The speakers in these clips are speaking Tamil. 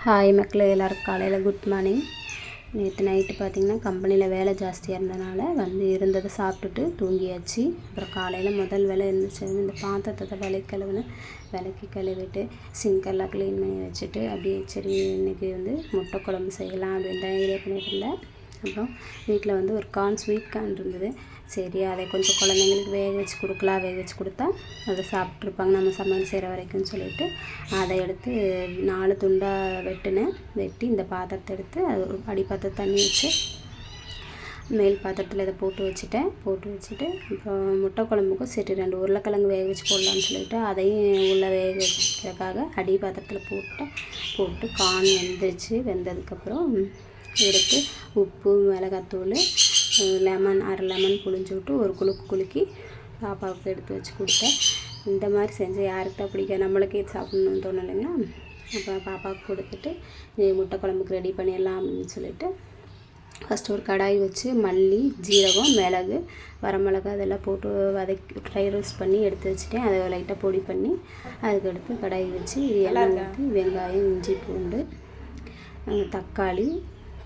ஹாய் மக்களே, எல்லாருக்கும் காலையில் குட் மார்னிங். நேற்று நைட்டு பார்த்திங்கன்னா கம்பெனியில் வேலை ஜாஸ்தியாக இருந்ததுனால இருந்ததை சாப்பிட்டுட்டு தூங்கியாச்சு. அப்புறம் காலையில் முதல் வேலை இருந்துச்சு, இந்த பாத்திரத்தை விளக்கி கழுவிட்டு சிங்கெல்லாம் க்ளீன் பண்ணி வச்சுட்டு அப்படியே சரி இன்றைக்கி முட்டை குழம்பு செய்யலாம் அப்படின்னு தான் ஐடியா பண்ணிட்டு இருந்தேன். அப்புறம் வீட்டில் ஒரு ஸ்வீட் கார்ன் இருந்தது. சரி அதை கொஞ்சம் குழந்தைங்களுக்கு வேக வச்சு கொடுத்தா அதை சாப்பிட்ருப்பாங்க நம்ம சமையல் செய்கிற வரைக்கும்னு சொல்லிவிட்டு அதை எடுத்து 4 துண்டாக வெட்டி இந்த பாத்திரத்தை எடுத்து அது ஒரு அடிப்பாத்திரம் தண்ணி வச்சு மேல் பாத்திரத்தில் இதை போட்டு வச்சுட்டு அப்புறம் முட்டை குழம்புக்கும் சரி 2 உருளைக்கிழங்கு வேக வச்சு போடலான்னு சொல்லிவிட்டு அதையும் உள்ளே வேக வைக்கிறதுக்காக அடி பாத்திரத்தில் போட்டு கார்ன் வெந்ததுக்கப்புறம் எடுத்து உப்பு மிளகாத்தூள் அரை லெமன் புழிஞ்சு விட்டு ஒரு குலுக்கி பாப்பாவுக்கு எடுத்து வச்சு கொடுத்தேன். இந்த மாதிரி செஞ்சு யாருக்கு தான் பிடிக்கும், நம்மளுக்கே சாப்பிட்ணுன்னு தோணும் இல்லைங்களா. அப்புறம் பாப்பாவுக்கு கொடுத்துட்டு முட்டை குழம்புக்கு ரெடி பண்ணிடலாம் அப்படின்னு சொல்லிட்டு ஃபஸ்ட்டு ஒரு கடாய் வச்சு மல்லி, ஜீரகம், மிளகு, வரமிளகா அதெல்லாம் போட்டு ஃப்ரை ரோஸ்ட் பண்ணி எடுத்து வச்சுட்டேன். அதை லைட்டாக பொடி பண்ணி அதுக்கடுத்து கடாய் வச்சு எண்ணெய் ஊற்றி வெங்காயம், இஞ்சி, பூண்டு, தக்காளி,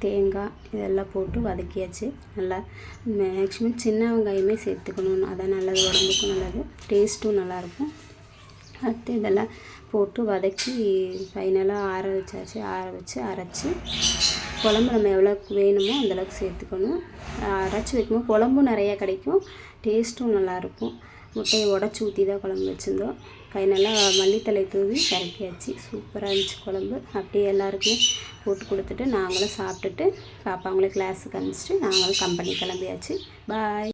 தேங்காய் இதெல்லாம் போட்டு வதக்கியாச்சு. நல்லா மேக்ஸிமம் சின்ன வெங்காயமே சேர்த்துக்கணும், அதான் நல்லது, உடம்புக்கும் நல்லது, டேஸ்ட்டும் நல்லாயிருக்கும். அடுத்து இதெல்லாம் போட்டு வதக்கி ஃபைனலாக ஆற வச்சு அரைச்சி குழம்பு நம்ம எவ்வளோக்கு வேணுமோ அந்தளவுக்கு சேர்த்துக்கணும். அரைச்சி வைக்கும்போது குழம்பும் நிறையா கிடைக்கும், டேஸ்ட்டும் நல்லாயிருக்கும். முட்டையை உடச்சி ஊற்றி தான் குழம்பு வச்சுருந்தோம். ஃபைனலாக மல்லித்தலை தூவி இறக்கியாச்சு. சூப்பராக இருந்துச்சு குழம்பு. அப்படியே எல்லாருக்குமே போட்டு கொடுத்துட்டு நாங்களும் சாப்பிட்டுட்டு பாப்பாங்களே கிளாஸுக்கு அனுப்பிச்சிட்டு நாங்களும் கம்பெனி கிளம்பியாச்சு. பாய்.